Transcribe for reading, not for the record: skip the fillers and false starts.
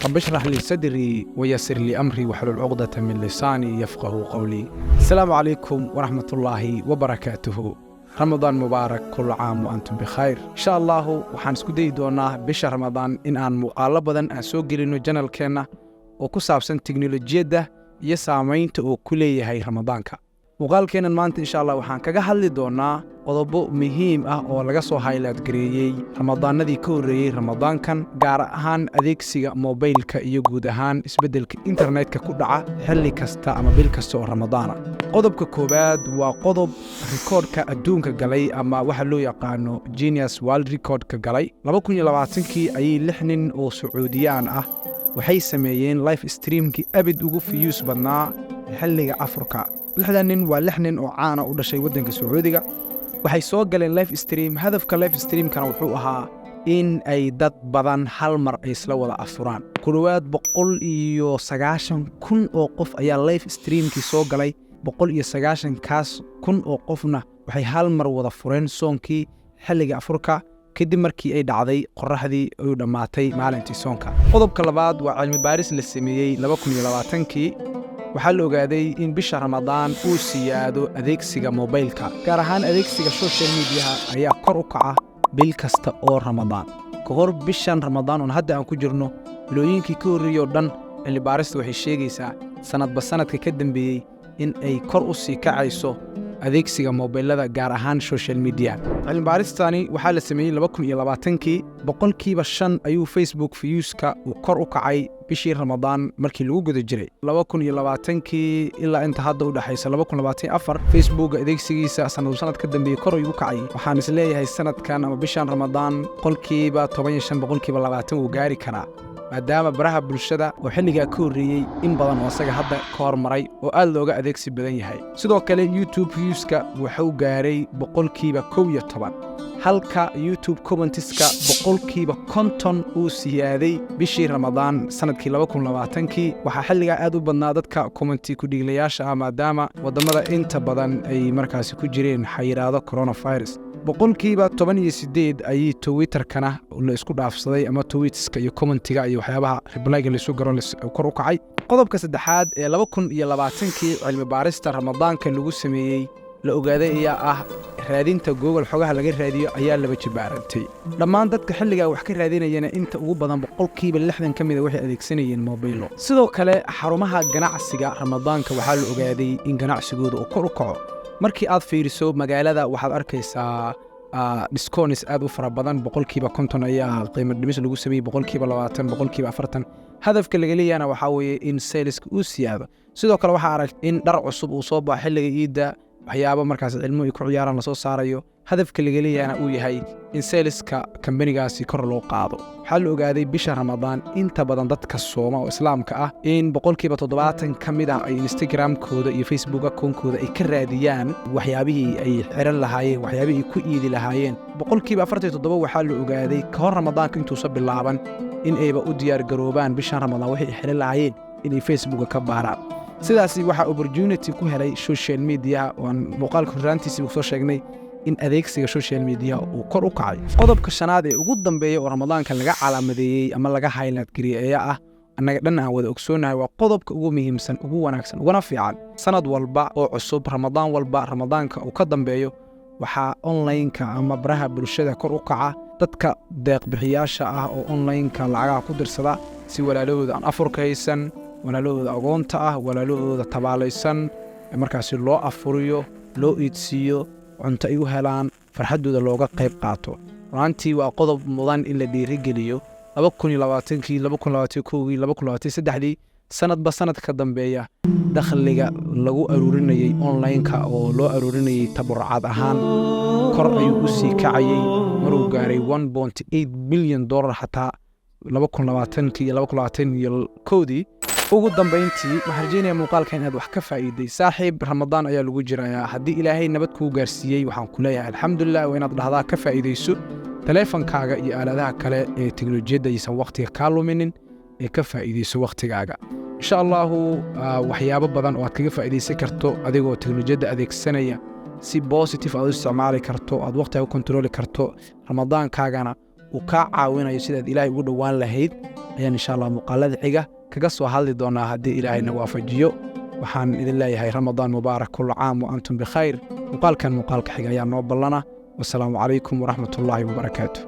رب اشرح لي صدري ويسر لي أمري واحلل عقدة من لساني يفقهوا قولي. السلام عليكم ورحمة الله وبركاته. رمضان مبارك، كل عام وأنتم بخير. إن شاء الله waxaan isku dayi doonaa bisha Ramadaan in aan muuqaalo badan aan soo gelino channelkeena oo ku saabsan tiknoolajiyada iyo saamaynta uu ku leeyahay Ramadaanka. muuqaalkeenan maanta insha Allah waxaan kaga hadli doonaa qodobo muhiim ah oo laga soo highlight gareeyay Ramadaanadii ka horeeyay Ramadaankan, gaar ahaan adeegsiga mobilka iyo guud ahaan isbedelka internetka ku dhaca xilli kasta ama bil kasta oo Ramadaana. qodobka koobaad waa qodob rikoodhka adduunka galay ama waxa loo yaqaano Guinness World Record-ka galay 2020kii ayay 6 nin oo Sacuudiyaan ah waxay sameeyeen live streamkii abid ugu views badnaa xilliga Afrika. 6 nin waa 6 nin oo caan ah u dhashay waddanka Sacuudiga. waxay soo galeen live stream. hadafka live streamkana wuxuu ahaa in ay dad badan hal mar ay isla wada afuraan. ku dhawaad 190,000 oo qof ayaa live streamkii soo galay. 190,000 oo qofna waxay hal mar wada fureen soonkii xilliga Afrika kadib markii ay dhacday qorraxdii oo dhamaatay maalintii soonka. qodobka labaad waa cilmi baaris la sameeyay 2020kii. waxaa la ogaaday in bisha Ramadaan uu siyaado adeegsiga mobilka, gaar ahaan adeegsiga social media ayaa kor u kaca bil kasta oo Ramadaan. ka hor bishan Ramadaan oo hadda aan ku jirno, bilooyinkii ka horreeyay oo dhan cilmi baarista waxay sheegaysaa sanadba sanadka ka dambeeyay in ay kor u sii kacayso adeegsiga mobilada, gaar ahaan social media. cilmi baaristani waxaa la sameeyay 2020kii. 5% ayuu Facebook viewska uu kor u kacay bishii Ramadaan markii lagu guda jiray. 2020kii ilaa inta hadda u dhaxaysa 2024 Facebook adeegsigiisa sanad ka dambeeyay kor ayuu u kacay. waxaan is leeyahay sanadkan ama bishan Ramadaan 15% 20% uu gaari karaa, maadaama baraha bulshada oo xilligaa ka horreeyay in badan oo asaga hadda ka hormaray oo aad looga adeegsi badan yahay. sidoo kale YouTube viewska wuxuu gaaray 11%, halka YouTube commenteska 50% uu siyaaday bishii Ramadaan sanadkii 2020kii. waxaa xilligaa aad u badnaa dadka commenti ku dhiiglayaasha ah, maadaama wadamada inta badan ay markaasi ku jireen xayiraado coronavirus. 18% ayay Twitterkana la isku dhaafsaday, ama tweetska iyo commentiga iyo waxyaabaha reply-ga la isu garo kor u kacay. qodobka saddexaad ee 2020kii cilmi baarista Ramadaanka lagu sameeyay la ogaaday ayaa ah raadinta Google xogaha laga raadiyo ayaa laba jibaarantay. dhammaan dadka xilligaa wax ka raadinayana inta ugu badan 60% ka mid ah waxay adeegsanayeen mobile. sidoo kale xarumaha ganacsiga Ramadaanka waxaa la ogaaday in ganacsigooda uu kor u kaco. markii aad fiiriso magaalada waxaad arkaysaa discounts aad u fara badan. 50% ayaa qiimo dhimis lagu sameeyay, 20%, 40%. hadafka laga leeyahayna waxaa weeye in saleska uu siyaado. sidoo kale waxaa aragtay in dhar cusub uu soo baxo xilliga Iidda, waxyaabo markaas cilmo ay ku ciyaaraan la soo saarayo. hadafka laga leeyahayna uu yahay in saleska kambanigaasi kor loo qaado. waxaa la ogaaday bisha Ramadaan inta badan dadka Sooma oo Islaamka ah in 70% ka mid ah ay Instagram-kooda iyo Facebook account-kooda ay ka raadiyaan waxyaabihii ay xiran lahaayeen, waxyaabihii ay ku iidi lahaayeen. 47% waxaa la ogaaday ka hor Ramadaanka intuusan bilaaban in ayba u diyaar garoobaan bishan Ramadaan waxay xiran lahaayeen inay Facebook ka baaraan. sidaasi waxaa opportunity ku helay social media oo muuqaalka raantiisa soo sheegnay in adeegsiga social media uu kor u kacay. qodobka shanaad ee ugu dambeeya oo Ramadaanka laga calaamadeeyay ama laga highlight gareeyay ayaa ah annaga dhan aan wada ogsoonahay waa qodobka ugu muhiimsan, ugu wanaagsan, uguna fiican. sanad walba oo cusub, Ramadaan walba Ramadaanka uu ka dambeeyo, waxaa online-ka ama baraha bulshada kor u kaca dadka deeq bixiyaasha ah oo online-ka lacagaha ku dirsada si walaalahooda aan afurka haysan, walaalahooda agoonta ah, walaalahooda tabaalaysan markaasi loo afuriyo, loo iidsiiyo, cunto ay u helaan, farxadooda looga qayb qaato. runtii waa qodob mudan in la dhiirigeliyo. 2020kii, 2021kii, 2023 sanadba sanadka dambeeya dakhliga lagu aruurinayay online-ka oo loo aruurinayay tabarucaad ahaan kor ayuu u sii kacayay maruu gaaray $1.8 billion xataa 2020kii iyo 2021kii. ugu dambeyntii waxaan rajaynayaa muuqaalkan inaad wax ka faa'iiday. saaxiib, Ramadaan ayaa lagu jirayaa. haddii Ilaahay nabad kuu gaarsiiyey waxaan ku leeyahay alxamdulillah, waa inaad dhahdaa ka faa'iidayso taleefankaaga iyo aaladaha kale ee tiknoolajiyadda aysan waqtiga kaa luminin, ee ka faa'iidayso waqtigaaga. insha Allahu waxyaabo badan oo aad kaga faa'iidaysan karto adigoo tiknoolajiyadda adeegsanaya si positive aad u isticmaali karto, aad waqtiga u kontrooli karto, Ramadaankaagana uu kaa caawinayo sidaad Ilaahay ugu dhowaan lahayd. ayaan insha allah muuqaalada xiga kaga soo hadli doonaa haddii ilaahayna waafajiyo. waxaan idin leeyahay ramadaan mubaarak kullu caam wa antum bikhayr. muuqaalkan muuqaalka xiga ayaa noo ballana. wasalaamu calaykum waraxmatullaahi wabarakaatuh.